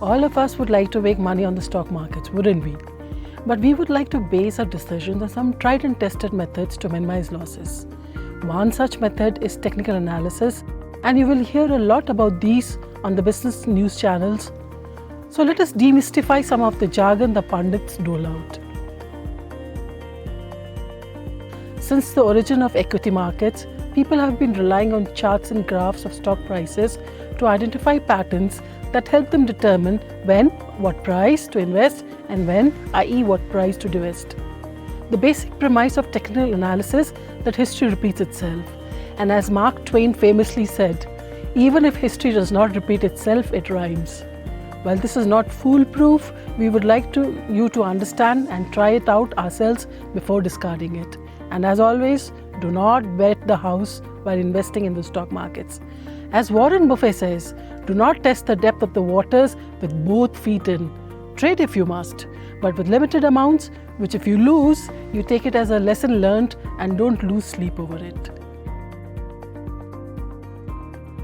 All of us would like to make money on the stock markets, wouldn't we? But we would like to base our decisions on some tried and tested methods to minimize losses. One such method is technical analysis, and you will hear a lot about these on the business news channels. So let us demystify some of the jargon the pundits dole out. Since the origin of equity markets, people have been relying on charts and graphs of stock prices to identify patterns that help them determine when, what price to invest and when, i.e. what price to divest. The basic premise of technical analysis that history repeats itself. And as Mark Twain famously said, even if history does not repeat itself, it rhymes. While this is not foolproof, we would like you to understand and try it out ourselves before discarding it. And as always, do not bet the house while investing in the stock markets. As Warren Buffett says, do not test the depth of the waters with both feet in. Trade if you must, but with limited amounts, which if you lose, you take it as a lesson learned and don't lose sleep over it.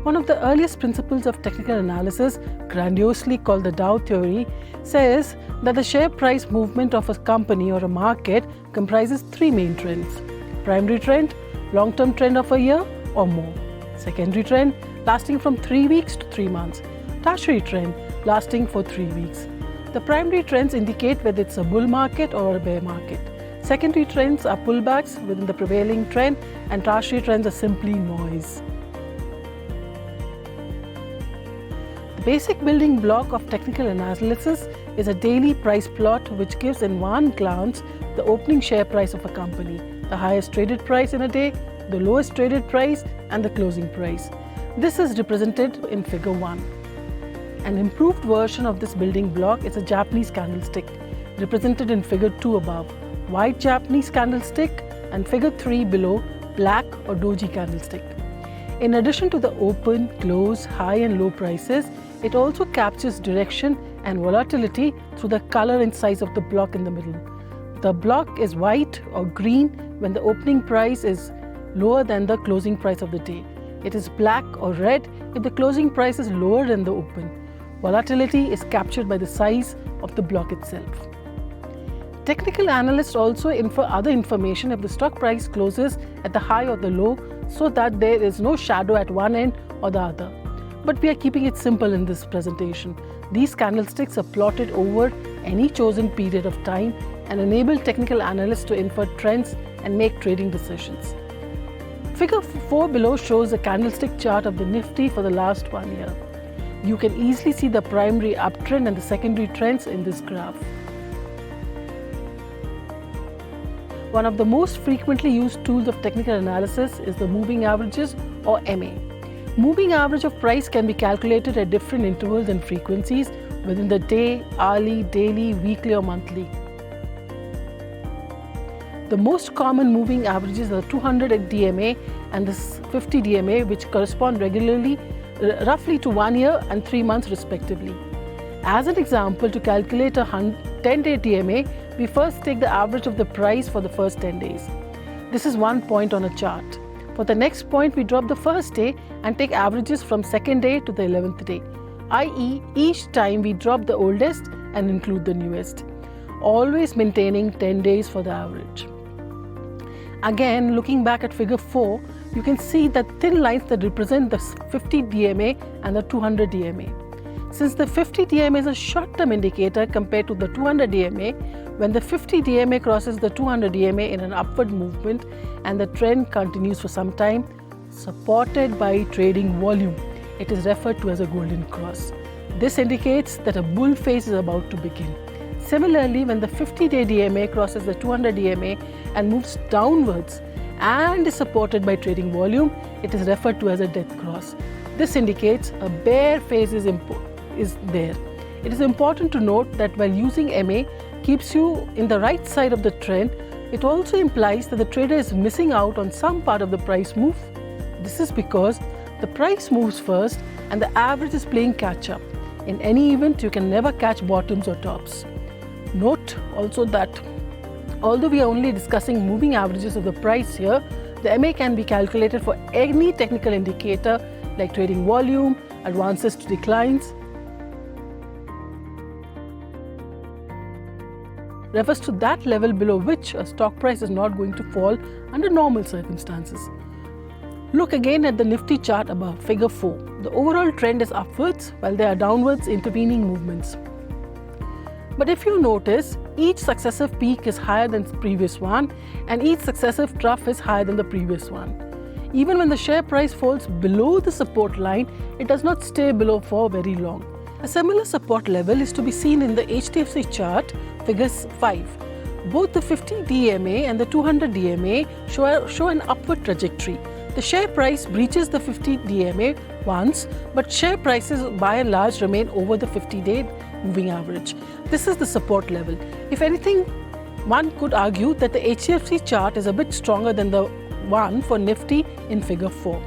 One of the earliest principles of technical analysis, grandiosely called the Dow theory, says that the share price movement of a company or a market comprises three main trends. Primary trend, long-term trend of a year or more. Secondary trend, lasting from 3 weeks to 3 months. Tertiary trend, lasting for 3 weeks. The primary trends indicate whether it's a bull market or a bear market. Secondary trends are pullbacks within the prevailing trend, and tertiary trends are simply noise. The basic building block of technical analysis is a daily price plot which gives in one glance the opening share price of a company, the highest traded price in a day, the lowest traded price, and the closing price. This is represented in Figure 1. An improved version of this building block is a Japanese candlestick, represented in Figure 2 above, white Japanese candlestick, and Figure 3 below, black or doji candlestick. In addition to the open, close, high and low prices, it also captures direction and volatility through the color and size of the block in the middle. The block is white or green when the opening price is lower than the closing price of the day. It is black or red if the closing price is lower than the open. Volatility is captured by the size of the block itself. Technical analysts also infer other information if the stock price closes at the high or the low, so that there is no shadow at one end or the other. But we are keeping it simple in this presentation. These candlesticks are plotted over any chosen period of time and enable technical analysts to infer trends and make trading decisions. Figure 4 below shows a candlestick chart of the Nifty for the last 1 year. You can easily see the primary uptrend and the secondary trends in this graph. One of the most frequently used tools of technical analysis is the moving averages or MA. Moving average of price can be calculated at different intervals and frequencies within the day, hourly, daily, weekly or monthly. The most common moving averages are 200 DMA and the 50 DMA, which correspond regularly roughly to 1 year and 3 months respectively. As an example, to calculate a 10-day DMA, we first take the average of the price for the first 10 days. This is 1 point on a chart. For the next point, we drop the first day and take averages from second day to the 11th day, i.e. each time we drop the oldest and include the newest, always maintaining 10 days for the average. Again, looking back at Figure 4, you can see the thin lines that represent the 50 DMA and the 200 DMA. Since the 50 DMA is a short-term indicator compared to the 200 DMA, when the 50 DMA crosses the 200 DMA in an upward movement and the trend continues for some time, supported by trading volume, it is referred to as a golden cross. This indicates that a bull phase is about to begin. Similarly, when the 50-day DMA crosses the 200 DMA and moves downwards and is supported by trading volume, it is referred to as a death cross. This indicates a bear phase is there. It is important to note that while using MA keeps you in the right side of the trend, it also implies that the trader is missing out on some part of the price move. This is because the price moves first and the average is playing catch up. In any event, you can never catch bottoms or tops. Note also that although we are only discussing moving averages of the price here, the MA can be calculated for any technical indicator like trading volume, advances to declines. refers to that level below which a stock price is not going to fall under normal circumstances. Look again at the Nifty chart above, figure 4. The overall trend is upwards while there are downwards intervening movements. But if you notice, each successive peak is higher than the previous one and each successive trough is higher than the previous one. Even when the share price falls below the support line, it does not stay below for very long. A similar support level is to be seen in the HDFC chart, figure 5. Both the 50 DMA and the 200 DMA show an upward trajectory. The share price breaches the 50 DMA once, but share prices by and large remain over the 50-day moving average. This is the support level. If anything, one could argue that the HDFC chart is a bit stronger than the one for Nifty in figure 4.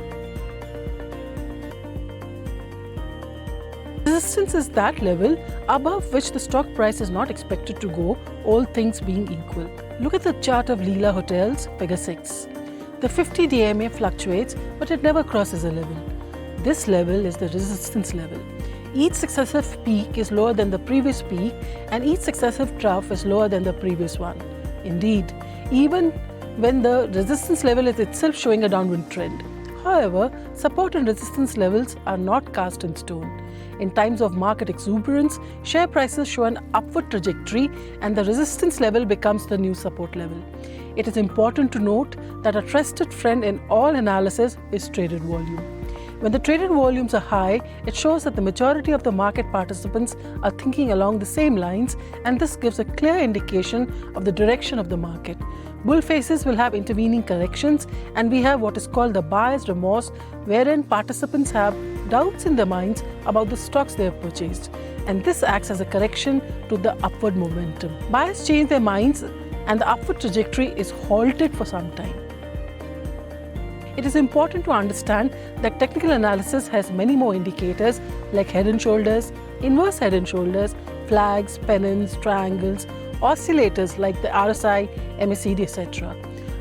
Resistance is that level above which the stock price is not expected to go, all things being equal. Look at the chart of Leela Hotels, figure 6. The 50 DMA fluctuates, but it never crosses a level. This level is the resistance level. Each successive peak is lower than the previous peak and each successive trough is lower than the previous one. Indeed, even when the resistance level is itself showing a downward trend. However, support and resistance levels are not cast in stone. In times of market exuberance, share prices show an upward trajectory and the resistance level becomes the new support level. It is important to note that a trusted friend in all analysis is traded volume. When the traded volumes are high, it shows that the majority of the market participants are thinking along the same lines, and this gives a clear indication of the direction of the market. Bull phases will have intervening corrections, and we have what is called the buyer's remorse, wherein participants have doubts in their minds about the stocks they have purchased, and this acts as a correction to the upward momentum. Buyers change their minds and the upward trajectory is halted for some time. It is important to understand that technical analysis has many more indicators like head and shoulders, inverse head and shoulders, flags, pennants, triangles, oscillators like the RSI, MACD, etc.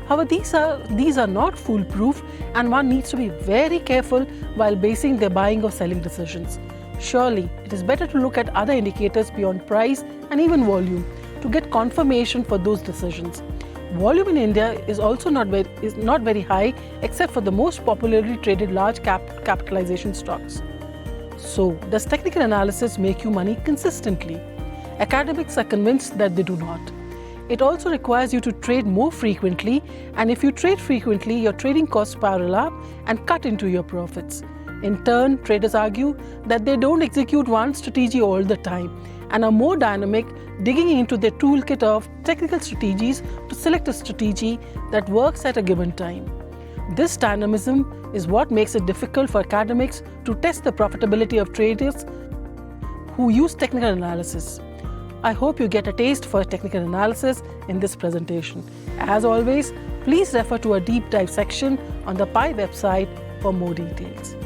However, these are not foolproof and one needs to be very careful while basing their buying or selling decisions. Surely, it is better to look at other indicators beyond price and even volume to get confirmation for those decisions. Volume in India is also not very high except for the most popularly traded large capitalization stocks. So, does technical analysis make you money consistently? Academics are convinced that they do not. It also requires you to trade more frequently, and if you trade frequently, your trading costs spiral up and cut into your profits. In turn, traders argue that they don't execute one strategy all the time and are more dynamic, digging into their toolkit of technical strategies to select a strategy that works at a given time. This dynamism is what makes it difficult for academics to test the profitability of traders who use technical analysis. I hope you get a taste for technical analysis in this presentation. As always, please refer to a deep dive section on the PI website for more details.